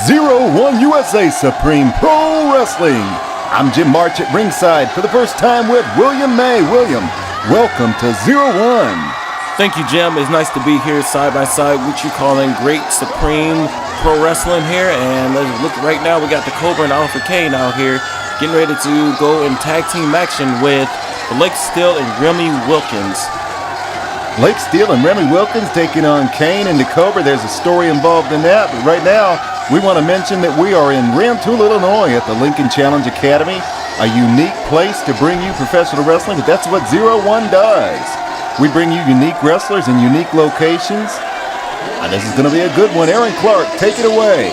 01 USA Supreme Pro Wrestling. I'm Jim March at ringside for the first time with William May. William, welcome to 01. Thank you, Jim. It's nice to be here side by side with you calling great Supreme Pro Wrestling here. And let's look right now. We got DaCobra and Oliver Cain out here getting ready to go in tag team action with Blake Steele and Remi Wilkins. Blake Steele and Remi Wilkins taking on Cain and DaCobra. There's a story involved in that, but right now we want to mention that we are in Rantoul, Illinois at the Lincoln Challenge Academy, a unique place to bring you professional wrestling, but that's what 01 does. We bring you unique wrestlers in unique locations, and this is going to be a good one. Aaron Clark, take it away.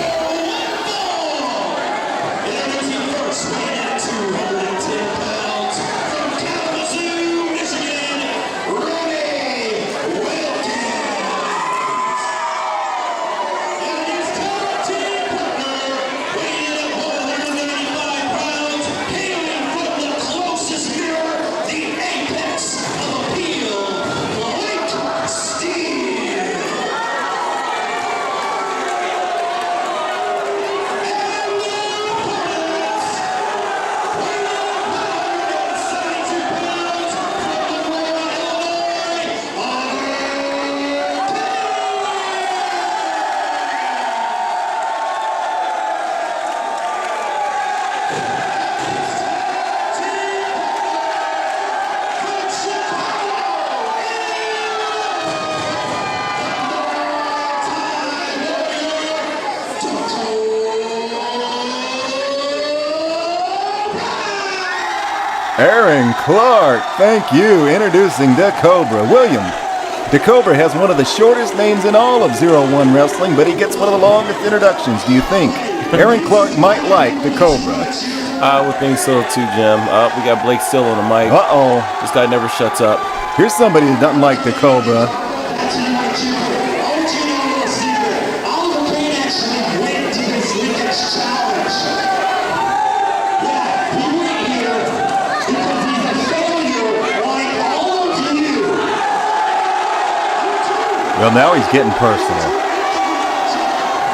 Aaron Clark, thank you. Introducing DaCobra. William, DaCobra has one of the shortest names in all of 01 wrestling, but he gets one of the longest introductions. Do you think Aaron Clark might like DaCobra? I would think so too, Jim. We got Blake Steele on the mic. Uh-oh. This guy never shuts up. Here's somebody that doesn't like DaCobra. Well, now he's getting personal.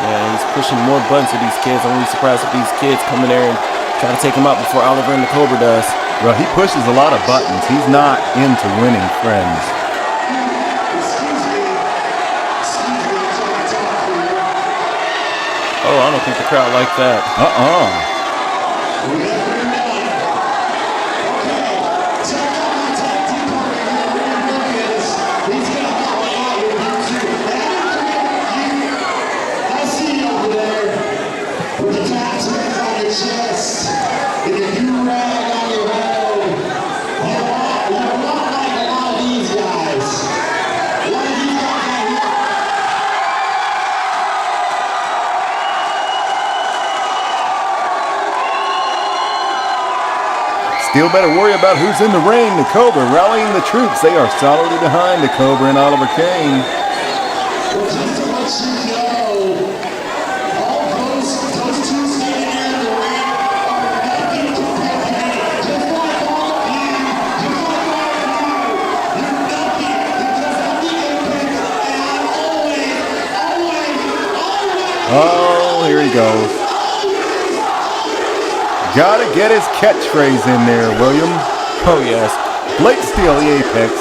Yeah, he's pushing more buttons to these kids. I'm really surprised if these kids come in there and try to take him out before Oliver and DaCobra does. Well, he pushes a lot of buttons. He's not into winning friends. Oh, I don't think the crowd liked that. Steele better worry about who's in the ring. DaCobra rallying the troops. They are solidly behind DaCobra and Oliver Cain. Oh, here he goes. Gotta get his catchphrase in there, William. Oh, yes. Blake Steele, the Apex,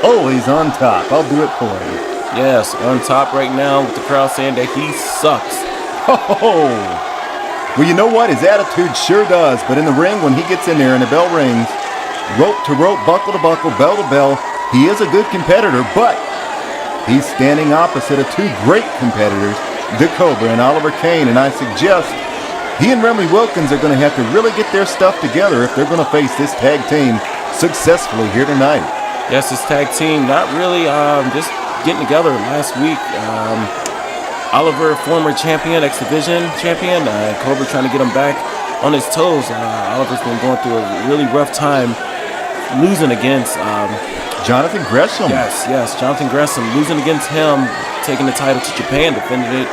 always on top. I'll do it for you. Yes, on top right now with the crowd saying that he sucks. Oh! Well, you know what? His attitude sure does. But in the ring, when he gets in there and the bell rings, rope to rope, buckle to buckle, bell to bell, he is a good competitor, but he's standing opposite of two great competitors, DaCobra and Oliver Cain, and I suggest he and Remi Wilkins are going to have to really get their stuff together if they're going to face this tag team successfully here tonight. Yes, this tag team not really just getting together last week. Oliver, former champion, X Division champion, Cobra trying to get him back on his toes. Oliver's been going through a really rough time losing against Jonathan Gresham. Yes, Jonathan Gresham, losing against him, taking the title to Japan, defended it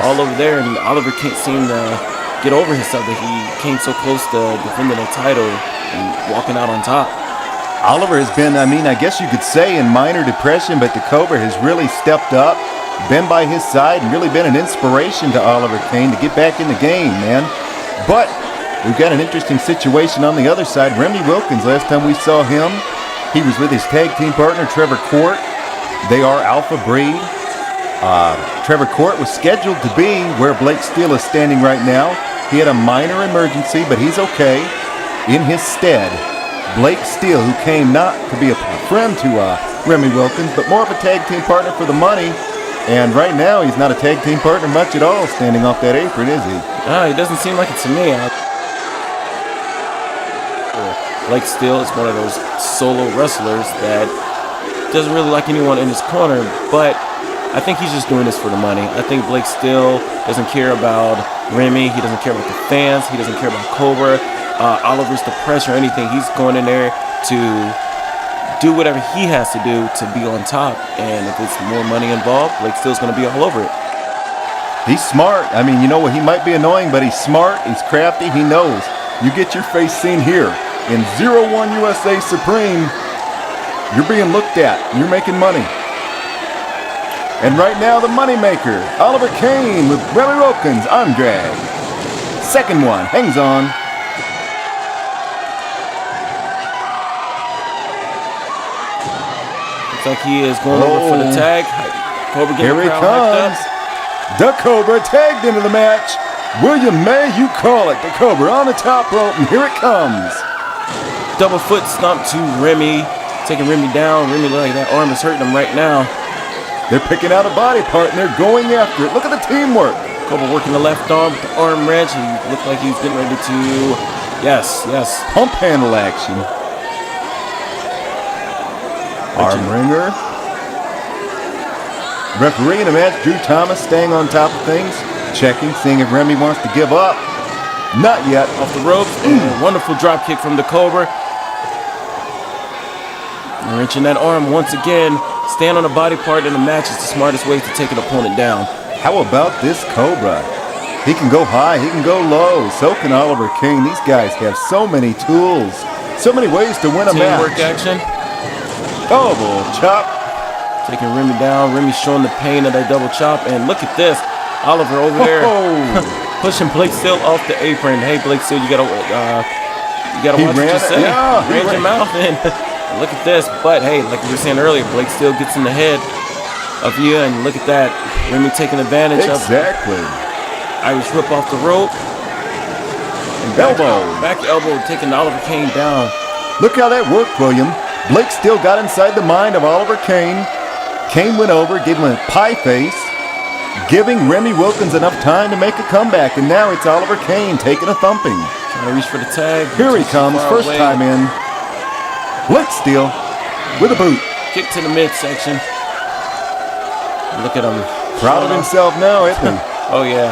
all over there, and Oliver can't seem to get over himself that he came so close to defending a title and walking out on top. Oliver has been, I guess you could say, in minor depression, but DaCobra has really stepped up. been by his side and really been an inspiration to Oliver Cain to get back in the game, man. But we've got an interesting situation on the other side. Remi Wilkins, last time we saw him, he was with his tag team partner, Trevor Court. They are Alpha Breed. Trevor Court was scheduled to be where Blake Steele is standing right now. He had a minor emergency, but he's okay. In his stead, Blake Steele, who came not to be a friend to Remi Wilkins, but more of a tag team partner for the money. And right now, he's not a tag team partner much at all standing off that apron, is he? No, he doesn't seem like it to me. Blake Steele is one of those solo wrestlers that doesn't really like anyone in his corner, but I think he's just doing this for the money. I think Blake Steele doesn't care about Remi. He doesn't care about the fans. He doesn't care about Cobra, Oliver's the pressure or anything. He's going in there to do whatever he has to do to be on top. And if it's more money involved, Blake Steele's going to be all over it. He's smart. I mean, you know what? He might be annoying, but he's smart. He's crafty. He knows. You get your face seen here in 01 USA Supreme. You're being looked at. You're making money. And right now, the moneymaker, Oliver Cain with Remi Wilkins on drag. Second one, hangs on. Looks like he is going over for the tag. Cobra Here he comes. DaCobra tagged into the match. William May, you call it. DaCobra on the top rope, and here it comes. Double foot stomp to Remi, taking Remi down. Remi look like that arm is hurting him right now. They're picking out a body part, and they're going after it. Look at the teamwork. Cobra working the left arm with the arm wrench. He looked like he's getting ready to, yes. Pump handle action. Arm wringer. Referee in the match, Drew Thomas, staying on top of things. Checking, seeing if Remi wants to give up. Not yet. Off the ropes. And a wonderful drop kick from DaCobra. Wrenching that arm once again. Stand on a body part in the match is the smartest way to take an opponent down. How about this Cobra? He can go high, he can go low. So can Oliver Cain. These guys have so many tools, so many ways to win a match. Teamwork action. Double chop. Taking Remi down. Remi showing the pain of that double chop. And look at this. Oliver over there pushing Blake Steele off the apron. Hey, Blake Steele, you gotta watch what you say. Yeah, ran your mouth in. Look at this, but hey, like we were saying earlier, Blake Steele gets in the head of you, and look at that. Remi taking advantage of Irish whip off the rope. And back elbow, taking Oliver Cain down. Look how that worked, William. Blake Steele got inside the mind of Oliver Cain. Cain went over, gave him a pie face, giving Remi Wilkins enough time to make a comeback, and now it's Oliver Cain taking a thumping. Trying to reach for the tag. Here he comes, first time in. Blake Steele with a boot. Kick to the midsection. Look at him. Proud of himself now, isn't he? Oh yeah,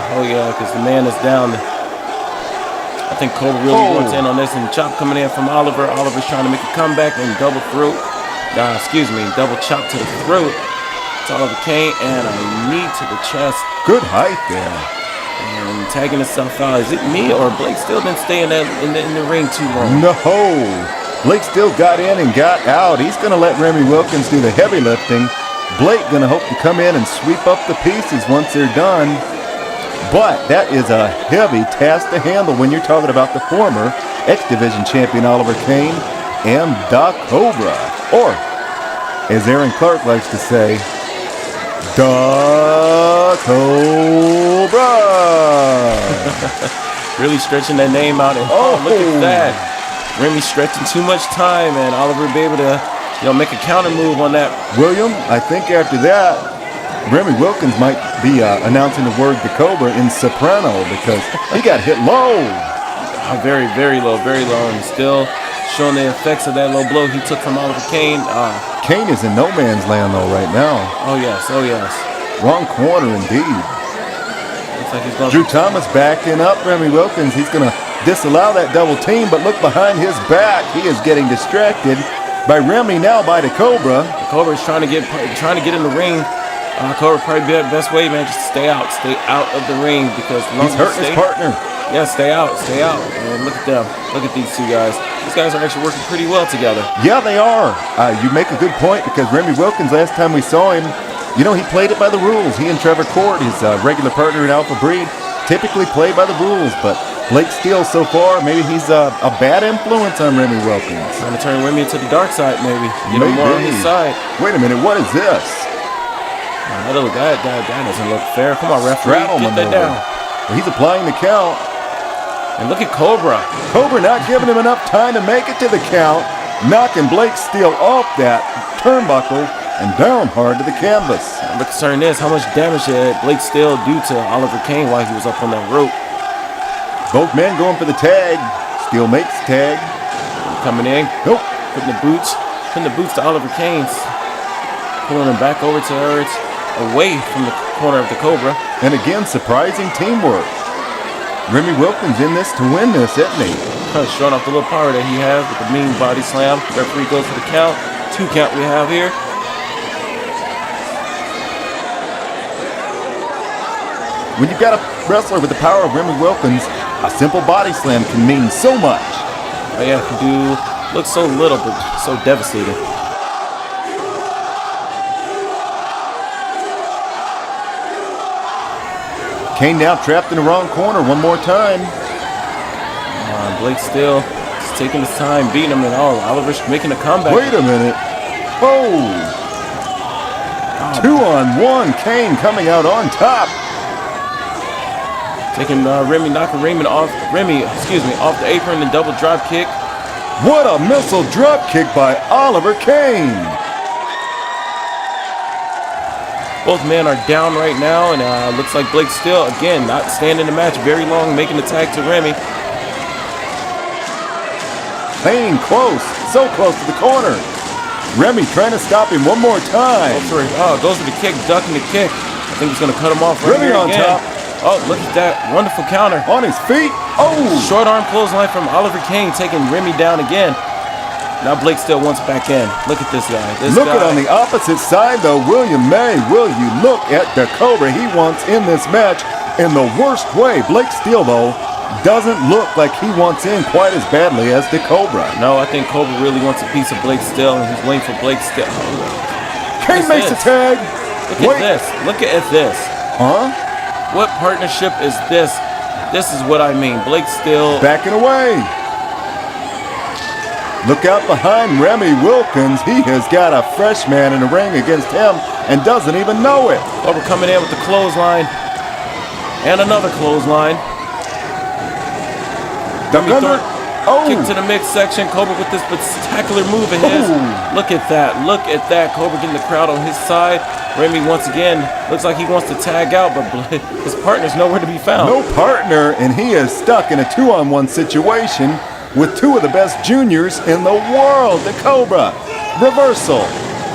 because the man is down. I think Cobra really wants in on this, and chop coming in from Oliver. Oliver's trying to make a comeback and double chop to the throat. It's Oliver Cain, and a knee to the chest. Good height there. And tagging himself out. Is it me or Blake Steele been staying in the ring too long? No. Blake Steele got in and got out. He's going to let Remi Wilkins do the heavy lifting. Blake going to hope to come in and sweep up the pieces once they're done. But that is a heavy task to handle when you're talking about the former X-Division champion Oliver Cain and DaCobra. Or, as Aaron Clark likes to say, DaCobra. Really stretching that name out. And look at that. Remi stretching too much time, and Oliver be able to, make a counter move on that. William, I think after that, Remi Wilkins might be announcing the word DaCobra in soprano because he got hit low. Very, very low, and still showing the effects of that low blow he took from Oliver Cain. Cain is in no man's land though right now. Oh yes. Wrong corner indeed. Looks like he's going. Drew Thomas backing up Remi Wilkins. He's going to disallow that double team, but look behind his back. He is getting distracted by Remi, now by DaCobra. DaCobra is trying to get in the ring. Cobra probably be the best way, man. Just stay out of the ring because he's hurting his partner. Yeah, stay out. And look at them. Look at these two guys. These guys are actually working pretty well together. Yeah, they are. You make a good point because Remi Wilkins, last time we saw him, You know, he played it by the rules. He and Trevor Court, his regular partner in Alpha Breed, typically play by the rules. But Blake Steele so far, maybe he's a bad influence on Remi Wilkins. Trying to turn Remi to the dark side, maybe. Get him more on his side. Wait a minute, what is this? That doesn't look fair. Come on, referee, get that down. Well, he's applying the count. And look at Cobra. Cobra not giving him enough time to make it to the count, knocking Blake Steele off that turnbuckle and down hard to the canvas. The concern is, how much damage did Blake Steele do to Oliver Cain while he was up on that rope? Both men going for the tag. Steele makes the tag. Coming in. Nope. Putting the boots to Oliver Cain. Pulling him back over to Dirge, away from the corner of the Cobra. And again, surprising teamwork. Remi Wilkins in this to win this, isn't he? Showing off the little power that he has with the mean body slam. Referee goes for the count. 2 count we have here. When you've got a wrestler with the power of Remi Wilkins, a simple body slam can mean so much. Oh yeah, it can do, look so little, but so devastating. Cain now trapped in the wrong corner one more time. Blake Steele is taking his time, beating him, and Oliver's making a comeback. Wait a minute. Oh! 2-on-1, Cain coming out on top. Taking Remi, knocking Remi off the apron and double drop kick. What a missile drop kick by Oliver Cain. Both men are down right now, and looks like Blake Steele, again, not staying in the match very long, making the tag to Remi. Cain close, so close to the corner. Remi trying to stop him one more time. Goes for the kick, ducking the kick. I think he's going to cut him off right Remi here on again. top. Oh, look at that wonderful counter. On his feet. Oh! Short arm clothesline from Oliver Cain, taking Remi down again. Now Blake Steele wants back in. Look at this guy. Look at on the opposite side, though. William May, will you look at DaCobra? He wants in this match in the worst way. Blake Steele, though, doesn't look like he wants in quite as badly as DaCobra. No, I think Cobra really wants a piece of Blake Steele, and he's waiting for Blake Steele. Cain makes the tag. Look at this. Look at this. Huh? What partnership is this? This is what I mean. Blake Steele backing away. Look out behind Remi Wilkins. He has got a fresh man in the ring against him and doesn't even know it. Cobra coming in with the clothesline. And another clothesline. Kick to the midsection. Cobra with this spectacular move of his. Look at that. Look at that. Cobra getting the crowd on his side. Remi once again looks like he wants to tag out, but his partner's nowhere to be found. No partner, and he is stuck in a 2-on-1 situation with 2 of the best juniors in the world. DaCobra. Reversal.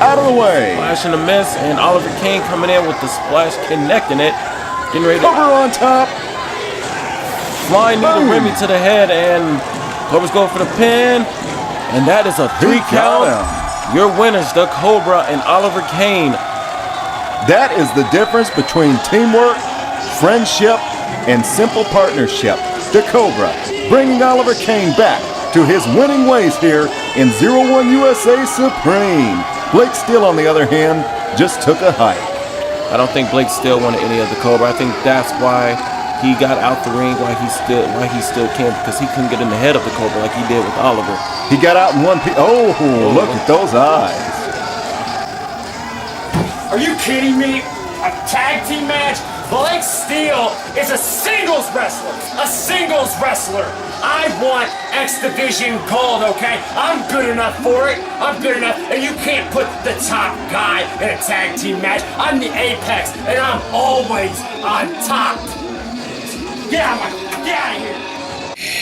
Out of the way. Flash and a miss, and Oliver Cain coming in with the splash, connecting it. Getting ready to Cobra on top. Flying knee to Remi to the head, and Cobra's going for the pin. And that is a 3 count. Your winners, DaCobra and Oliver Cain. That is the difference between teamwork, friendship, and simple partnership. DaCobra bringing Oliver Cain back to his winning ways here in 01 USA Supreme. Blake Steele, on the other hand, just took a hike. I don't think Blake Steele wanted any of DaCobra. I think that's why he got out the ring, why he still can't, because he couldn't get in the head of DaCobra like he did with Oliver. He got out in one piece. Oh, look at those eyes. Are you kidding me? A tag team match? Blake Steele is a singles wrestler. A singles wrestler. I want X Division gold, okay? I'm good enough for it. I'm good enough. And you can't put the top guy in a tag team match. I'm the apex, and I'm always on top. Get out of here.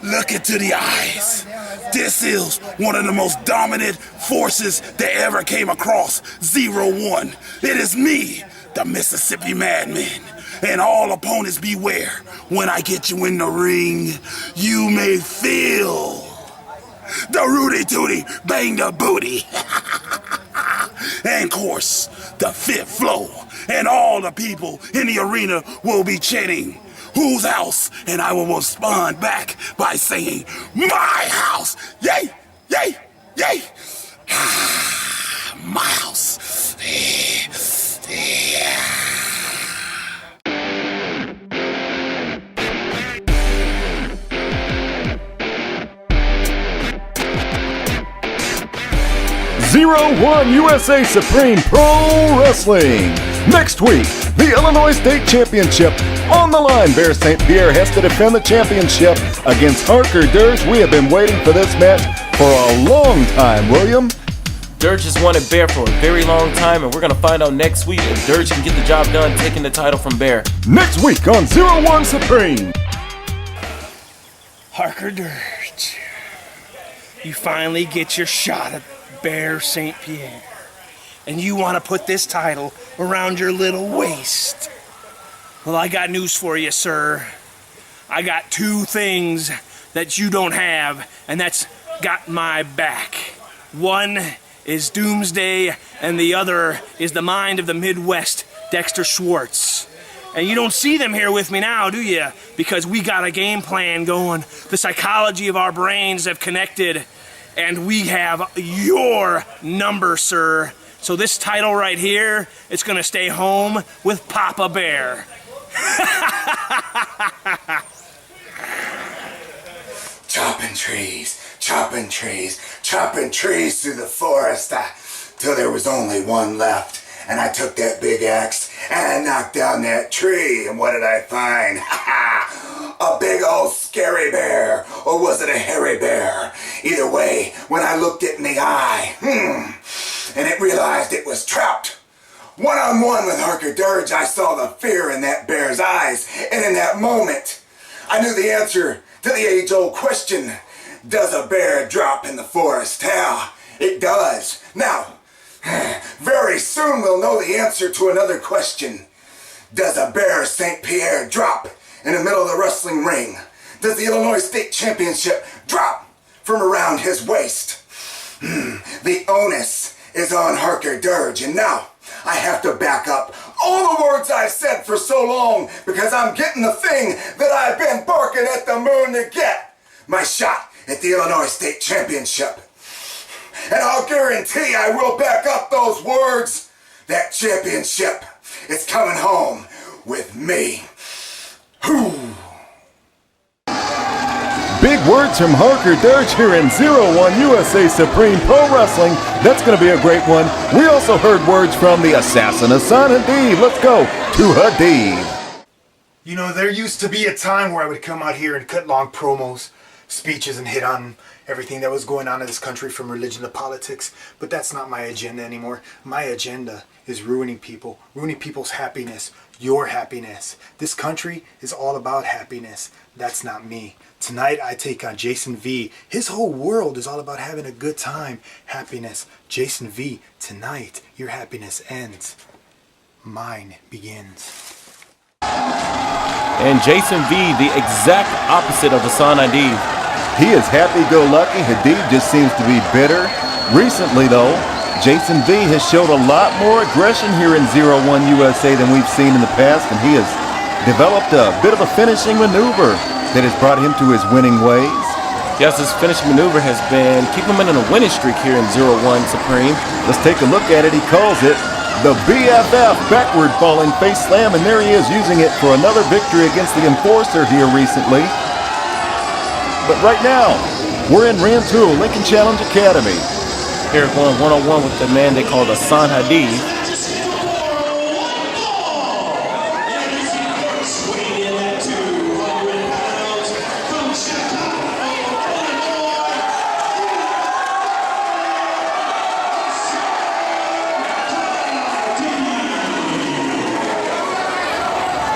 Look into the eyes. This is one of the most dominant forces that ever came across 01. It is me, the Mississippi Madman. And all opponents beware. When I get you in the ring, you may feel the Rudy Tooty bang the booty. And of course, the fifth flow. And all the people in the arena will be chanting, "Whose house?" And I will respond back by saying, "My house!" Yay! Yay! Yay! My house. Zero-1 USA Supreme Pro Wrestling. Next week, the Illinois State Championship on the line. Bear St. Pierre has to defend the championship against Harker Dirge. We have been waiting for this match for a long time, William. Dirge has wanted Bear for a very long time, and we're going to find out next week if Dirge can get the job done taking the title from Bear. Next week on Zero-1 Supreme. Harker Dirge, you finally get your shot at Bear St. Pierre, and you want to put this title around your little waist. Well, I got news for you, sir. I got two things that you don't have, and that's got my back. One is Doomsday, and the other is the mind of the Midwest, Dexter Schwartz. And you don't see them here with me now, do you? Because we got a game plan going. The psychology of our brains have connected, and we have your number, sir. So this title right here, it's gonna stay home with Papa Bear. Chopping trees, chopping trees, chopping trees through the forest till there was only one left. And I took that big axe and I knocked down that tree. And what did I find? A big old scary bear. Or was it a hairy bear? Either way, when I looked it in the eye, and it realized it was trapped. One-on-one with Harker Dirge, I saw the fear in that bear's eyes. And in that moment, I knew the answer to the age-old question. Does a bear drop in the forest? Yeah, it does. Now, very soon we'll know the answer to another question. Does a Bear St. Pierre drop in the middle of the wrestling ring? Does the Illinois State Championship drop from around his waist? The onus is on Harker Dirge, and now I have to back up all the words I've said for so long because I'm getting the thing that I've been barking at the moon to get. My shot at the Illinois State Championship. And I'll guarantee I will back up those words. That championship, it's coming home with me. Big words from Harker Dirge here in 01 USA Supreme Pro Wrestling. That's going to be a great one. We also heard words from the Assassin Isaan Hadeev. Let's go to Hadeev. You know, there used to be a time where I would come out here and cut long promos, speeches, and hit on everything that was going on in this country from religion to politics, but that's not my agenda anymore. My agenda is ruining people, ruining people's happiness, your happiness. This country is all about happiness. That's not me. Tonight I take on Jason V. His whole world is all about having a good time, happiness. Jason V, tonight your happiness ends. Mine begins. And Jason V, the exact opposite of Isaan Hadeev. He is happy-go-lucky. Hadeev just seems to be bitter. Recently, though, Jason V has showed a lot more aggression here in 01 USA than we've seen in the past, and he has developed a bit of a finishing maneuver that has brought him to his winning ways. Yes, his finishing maneuver has been keeping him in a winning streak here in 01 Supreme. Let's take a look at it. He calls it the BFF backward falling face slam, and there he is using it for another victory against the Enforcer here recently. But right now, we're in Rantoul, Lincoln Challenge Academy. Here going one-on-one with the man they call Assassin Hadeev.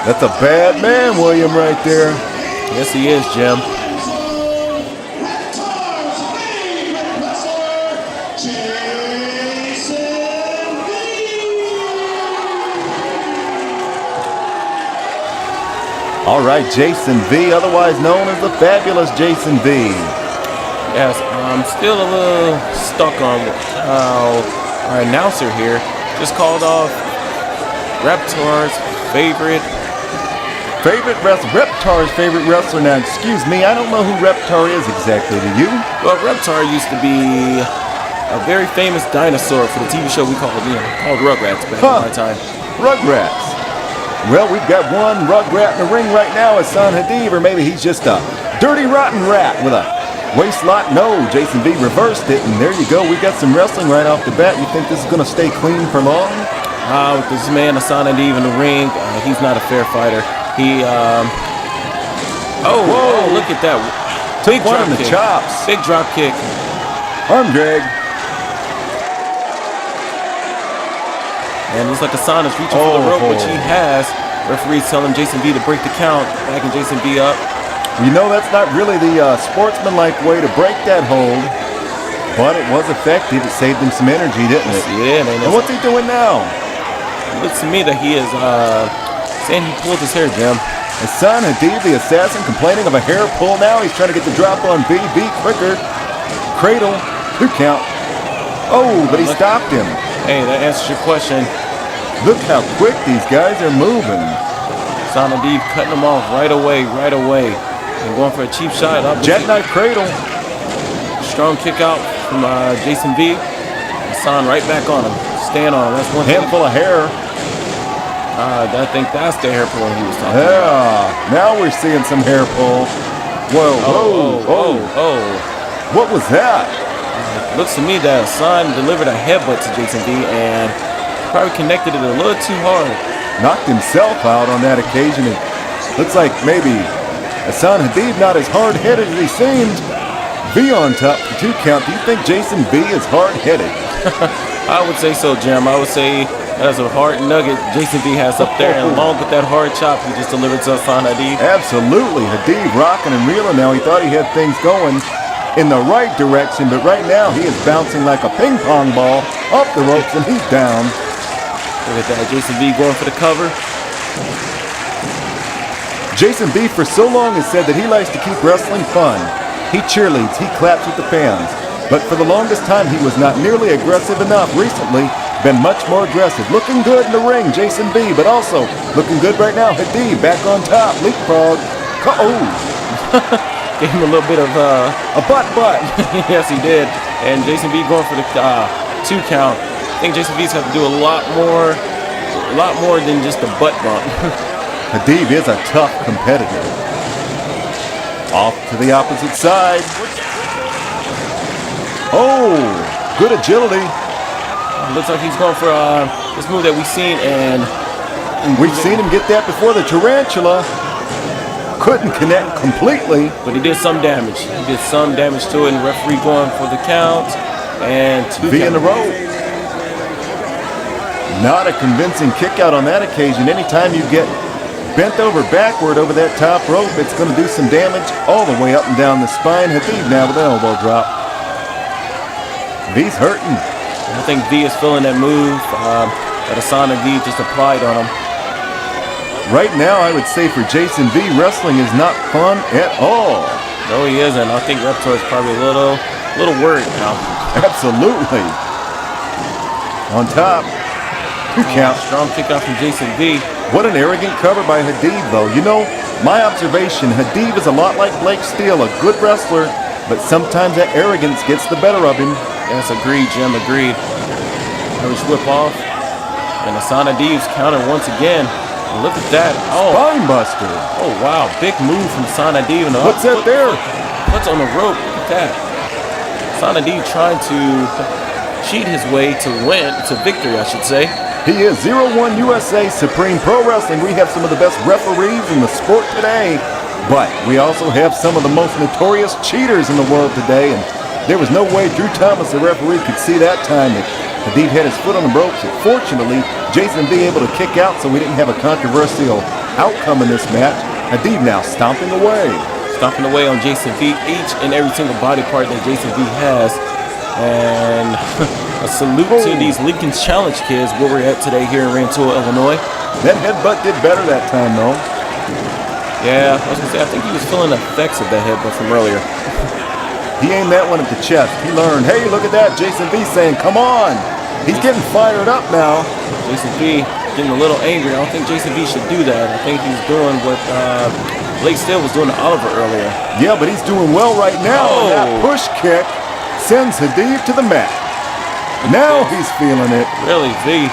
That's a bad man, William, right there. Yes, he is, Jim. All right, Jason V, otherwise known as the Fabulous Jason V. Yes, I'm still a little stuck on how our announcer here just called off Reptar's favorite wrestler. Reptar's favorite wrestler. Now, excuse me, I don't know who Reptar is exactly. Do you? Well, Reptar used to be a very famous dinosaur for the TV show we called Rugrats back in my time. Rugrats. Well, we've got one Rugrat in the ring right now, Isaan Hadeev, or maybe he's just a dirty, rotten rat with a waist lock. No, Jason V reversed it, and there you go. We got some wrestling right off the bat. You think this is going to stay clean for long? With this man, Isaan Hadeev, in the ring, he's not a fair fighter. He, whoa, look at that. Took one in the chops. Big drop kick. Arm drag. And it looks like Isaan is reaching for the rope, which he has. Referee's telling Jason V to break the count, backing Jason V up. You know, that's not really the sportsmanlike way to break that hold, but it was effective. It saved him some energy, didn't it? Yeah, man. And what's he doing now? It looks to me that he is saying he pulled his hair, Jim. Isaan Hadeev, the assassin, complaining of a hair pull now. He's trying to get the drop on B quicker. Cradle, 2 count. Oh, but he stopped him. Hey, that answers your question. Look how quick these guys are moving. Isaan Hadeev cutting him off right away. And going for a cheap shot. Jackknife cradle. Strong kick out from Jason V. Isaan right back on him. Staying on him. That's one handful of hair. I think that's the hair pull he was talking about. Yeah, now we're seeing some hair pull. Whoa. What was that? Looks to me that Isaan delivered a headbutt to Jason V and probably connected it a little too hard. Knocked himself out on that occasion. It looks like maybe Isaan Hadeev not as hard-headed as he seemed. V on top for 2 count. Do you think Jason V is hard-headed? I would say so, Jim. I would say that's a hard nugget Jason V has up there, and along with that hard chop he just delivered to Isaan Hadeev. Absolutely. Hadeev rocking and reeling now. He thought he had things going in the right direction, but right now he is bouncing like a ping pong ball off the ropes, and he's down. Look at that. Jason V going for the cover. Jason V for so long has said that he likes to keep wrestling fun. He cheerleads, he claps with the fans. But for the longest time, he was not nearly aggressive enough. Recently, been much more aggressive. Looking good in the ring, Jason V, but also looking good right now. Hadeev back on top, leapfrog. Gave him a little bit of a butt. Yes, he did. And Jason V going for the 2 count. I think Jason V's have to do a lot more than just a butt bump. Hadeev is a tough competitor. Off to the opposite side. Oh, good agility. Looks like he's going for this move that we've seen, and we've seen him get that before. The tarantula couldn't connect completely, but he did some damage. He did some damage to it, and the referee going for the count, and 2 V in the row. Not a convincing kick out on that occasion. Anytime you get bent over backward over that top rope, it's going to do some damage all the way up and down the spine. Hadeev now with an elbow drop. V's hurting. I think V is feeling that move that Isaan Hadeev just applied on him. Right now, I would say for Jason V, wrestling is not fun at all. No, he isn't. I think Reptar is probably a little worried now. Absolutely. On top. 2 count. Strong kick out from Jason V. What an arrogant cover by Hadeev, though. You know, my observation, Hadeev is a lot like Blake Steele, a good wrestler, but sometimes that arrogance gets the better of him. Yes, agreed, Jim, agreed. Irish whip off. And Isaan Hadeev's counter once again. And look at that. Oh. Spine buster. Oh, wow. Big move from Isaan Hadeev. What's that there? What's on the rope? Look at that. Isaan Hadeev trying to cheat his way to victory, I should say. He is 01 USA Supreme Pro Wrestling. We have some of the best referees in the sport today, but we also have some of the most notorious cheaters in the world today, and there was no way Drew Thomas, the referee, could see that time that Hadeev had his foot on the ropes. And fortunately, Jason V able to kick out, so we didn't have a controversial outcome in this match. Hadeev now stomping away. Stomping away on Jason V, each and every single body part that Jason V has. And a salute to these Wilkins Challenge kids where we're at today here in Rantoul, Illinois. That headbutt did better that time, though. Yeah, I was going to say, I think he was feeling the effects of that headbutt from earlier. He aimed that one at the chest. He learned, hey, look at that. Jason V saying, come on. He's getting fired up now. Jason V getting a little angry. I don't think Jason V should do that. I think he's doing what Blake Steele was doing to Oliver earlier. Yeah, but he's doing well right now. Oh. That push kick sends Hadeev to the mat. Now he's feeling it. Really, V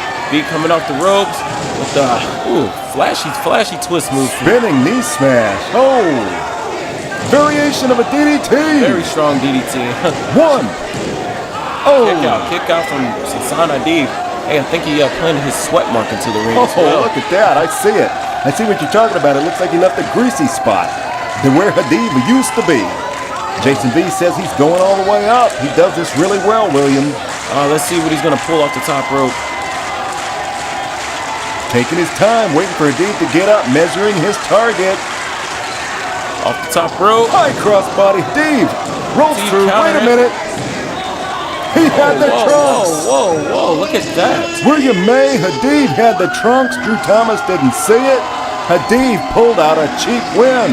coming off the ropes with the flashy twist move. Spinning knee smash. Oh, variation of a DDT. Very strong DDT. One. Oh. Kick out from Isaan Hadeev. Hey, I think he planted his sweat mark into the ring Oh, as well. look at that. I see it. I see what you're talking about. It looks like he left a greasy spot to where Hadeev used to be. Jason V says he's going all the way up. He does this really well, William. Let's see what he's going to pull off the top rope. Taking his time, waiting for Hadeev to get up, measuring his target. Off the top rope. High crossbody. Hadeev rolls Hadeev through. Wait countered a it. minute. He had the trunks. Whoa, look at that. William May, Hadeev had the trunks. Drew Thomas didn't see it. Hadeev pulled out a cheap win.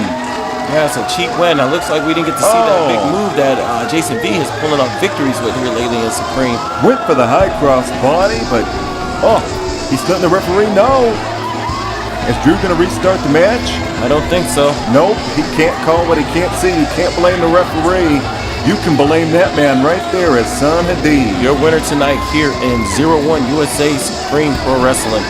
Yeah, it's a cheap win. Now, looks like we didn't get to see that big move that Jason V is pulling off victories with here lately in Supreme. Went for the high cross body, but he's letting the referee know. Is Drew going to restart the match? I don't think so. Nope, he can't call what he can't see. You can't blame the referee. You can blame that man right there, Isaan Hadeev. Your winner tonight here in 01 USA Supreme Pro Wrestling.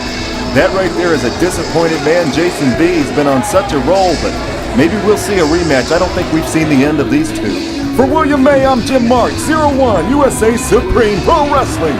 That right there is a disappointed man. Jason V's been on such a roll, but maybe we'll see a rematch. I don't think we've seen the end of these two. For William May, I'm Jim Marks, 01 USA Supreme Pro Wrestling.